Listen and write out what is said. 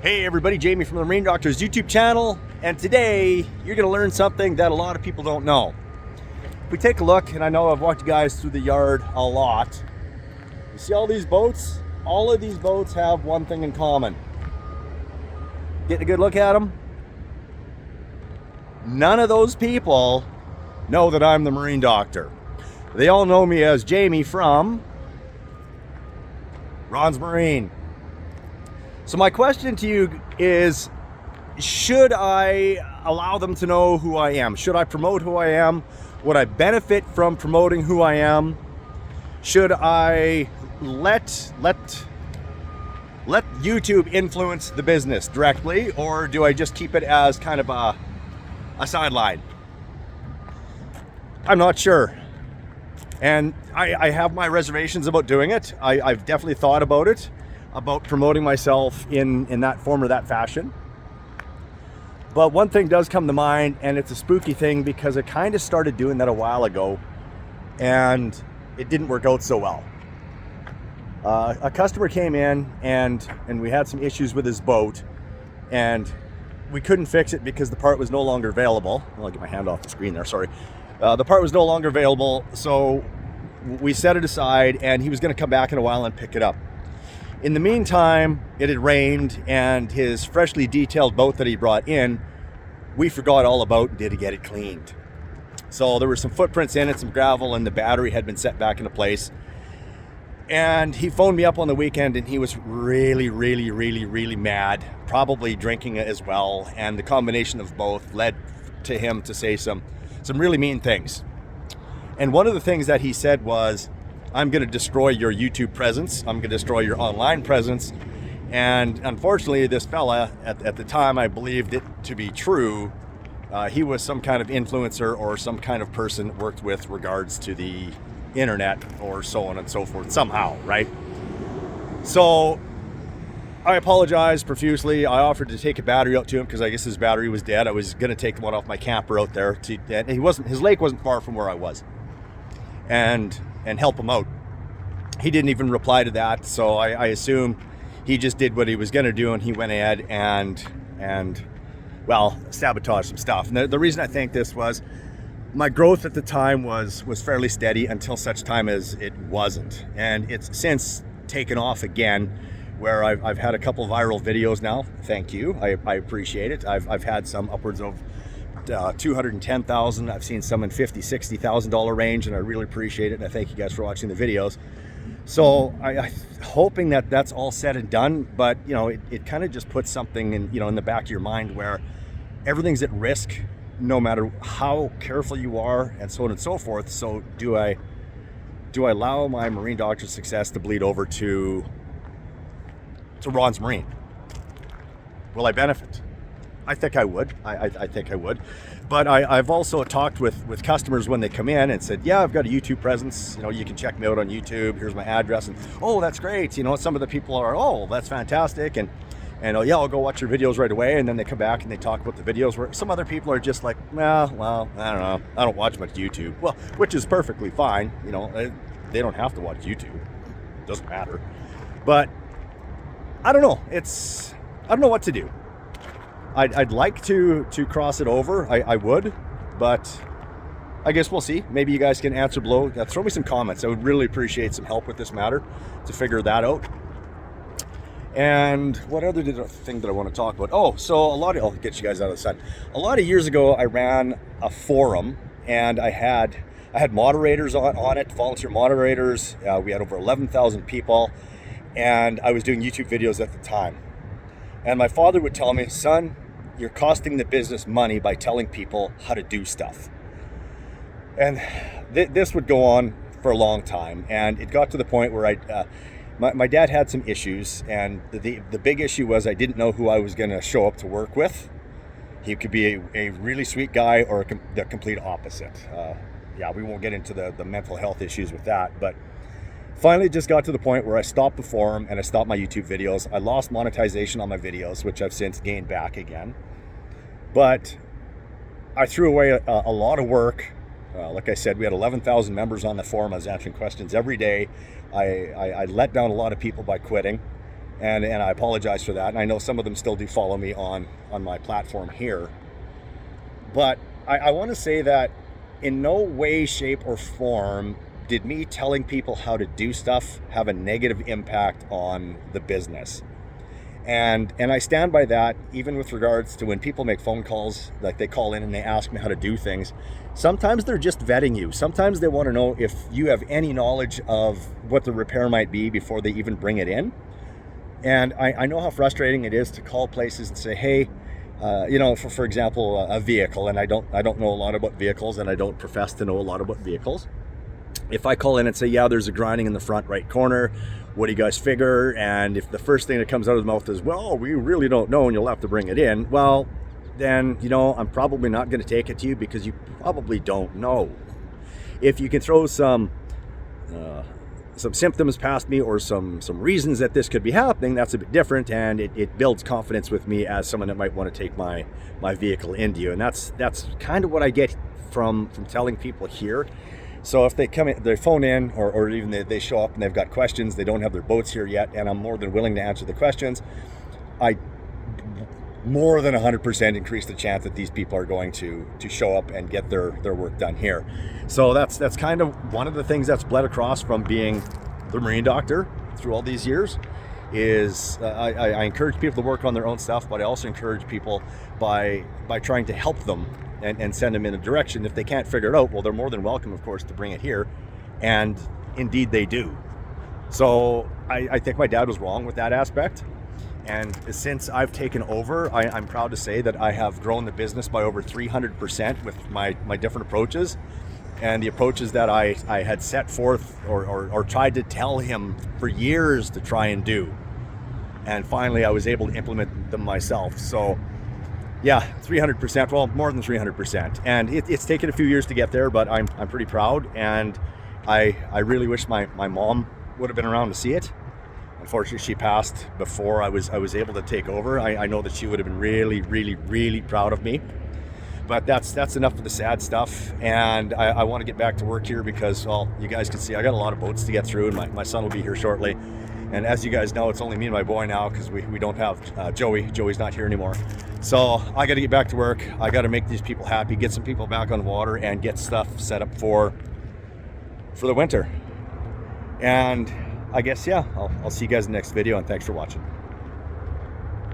Hey everybody, Jamie from the Marine Doctor's YouTube channel, and today you're going to learn something that a lot of people don't know. If we take a look, and I know I've walked you guys through the yard a lot, you see all these boats? All of these boats have one thing in common. Getting a good look at them? None of those people know that I'm the Marine Doctor. They all know me as Jamie from Ron's Marine. So my question to you is, should I allow them to know who I am? Should I promote who I am? Would I benefit from promoting who I am? Should I let YouTube influence the business directly, or do I just keep it as kind of a sideline? I'm not sure. And I have my reservations about doing it. I've definitely thought about it, about promoting myself in that form or that fashion. But one thing does come to mind, and it's a spooky thing because I kind of started doing that a while ago and it didn't work out so well. A customer came in and we had some issues with his boat, and we couldn't fix it because the part was no longer available. I'll get my hand off the screen there, sorry. The part was no longer available, so we set it aside and he was going to come back in a while and pick it up. In the meantime, it had rained, and his freshly detailed boat that he brought in, we forgot all about and did get it cleaned. So there were some footprints in it, some gravel, and the battery had been set back into place. And he phoned me up on the weekend, and he was really mad, probably drinking as well. And the combination of both led to him to say some really mean things. And one of the things that he said was, I'm going to destroy your YouTube presence. I'm going to destroy your online presence. And unfortunately, this fella, at the time, I believed it to be true. He was some kind of influencer or some kind of person worked with regards to the internet or so on and so forth somehow, right? So I apologized profusely. I offered to take a battery out to him because I guess his battery was dead. I was going to take one off my camper out there. And his lake wasn't far from where I was. And help him out. He didn't even reply to that, so I assume he just did what he was going to do, and he went ahead and well, sabotaged some stuff. And the reason I think this was, my growth at the time was fairly steady until such time as it wasn't, and it's since taken off again, where I've had a couple viral videos now. Thank you, I appreciate it. I've had some upwards of 210,000. I've seen some in $50,000-$60,000 range, and I really appreciate it, and I thank you guys for watching the videos. So I hoping that that's all said and done, but you know, it kind of just puts something in the back of your mind where everything's at risk, no matter how careful you are, and so on and so forth. So do I allow my Marine Doctor success to bleed over to Ron's Marine? Will I benefit? I think I would. I think I would. But I've also talked with customers when they come in and said, yeah, I've got a YouTube presence. You can check me out on YouTube. Here's my address. And, oh, that's great. Some of the people are, oh, that's fantastic. And yeah, I'll go watch your videos right away. And then they come back and they talk about the videos, where some other people are just like, well, I don't know. I don't watch much YouTube. Well, which is perfectly fine. They don't have to watch YouTube. It doesn't matter. But I don't know. I don't know what to do. I'd like to cross it over. I would, but I guess we'll see. Maybe you guys can answer below. Throw me some comments. I would really appreciate some help with this matter to figure that out. And what other thing that I want to talk about? Oh, so I'll get you guys out of the sun. A lot of years ago, I ran a forum, and I had moderators on it, volunteer moderators. We had over 11,000 people, and I was doing YouTube videos at the time. And my father would tell me, son, you're costing the business money by telling people how to do stuff. And this would go on for a long time. And it got to the point where my dad had some issues. And the big issue was I didn't know who I was going to show up to work with. He could be a really sweet guy or the complete opposite. Yeah, we won't get into the mental health issues with that. But finally, it just got to the point where I stopped the forum and I stopped my YouTube videos. I lost monetization on my videos, which I've since gained back again. But I threw away a lot of work. Like I said, we had 11,000 members on the forum. I was answering questions every day. I let down a lot of people by quitting. And I apologize for that. And I know some of them still do follow me on my platform here. But I want to say that in no way, shape, or form did me telling people how to do stuff have a negative impact on the business. And I stand by that, even with regards to when people make phone calls, like they call in and they ask me how to do things. Sometimes they're just vetting you. Sometimes they want to know if you have any knowledge of what the repair might be before they even bring it in. And I know how frustrating it is to call places and say, hey, for example, a vehicle, and I don't know a lot about vehicles, and I don't profess to know a lot about vehicles. If I call in and say, yeah, there's a grinding in the front right corner, what do you guys figure? And if the first thing that comes out of the mouth is, well, we really don't know and you'll have to bring it in, well, then, I'm probably not going to take it to you because you probably don't know. If you can throw some symptoms past me or some reasons that this could be happening, that's a bit different, and it builds confidence with me as someone that might want to take my vehicle into you. And that's kind of what I get from telling people here. So if they come in, they phone in, or even they show up and they've got questions, they don't have their boats here yet, and I'm more than willing to answer the questions, I more than 100% increase the chance that these people are going to show up and get their work done here. So that's kind of one of the things that's bled across from being the marine doctor through all these years is I encourage people to work on their own stuff, but I also encourage people by trying to help them and send them in a direction. If they can't figure it out, well, they're more than welcome, of course, to bring it here, and indeed they do. So I think my dad was wrong with that aspect. And since I've taken over, I'm proud to say that I have grown the business by over 300% with my different approaches, and the approaches that I had set forth or tried to tell him for years to try and do. And finally, I was able to implement them myself. So yeah, 300%, well, more than 300%. And it's taken a few years to get there, but I'm pretty proud. And I really wish my mom would have been around to see it. Unfortunately, she passed before I was able to take over. I know that she would have been really, really, really proud of me. But that's enough of the sad stuff. And I want to get back to work here because, well, you guys can see I got a lot of boats to get through, and my son will be here shortly. And as you guys know, it's only me and my boy now because we don't have Joey. Joey's not here anymore. So I got to get back to work. I got to make these people happy, get some people back on water, and get stuff set up for the winter. And I guess, yeah, I'll see you guys in the next video, and thanks for watching.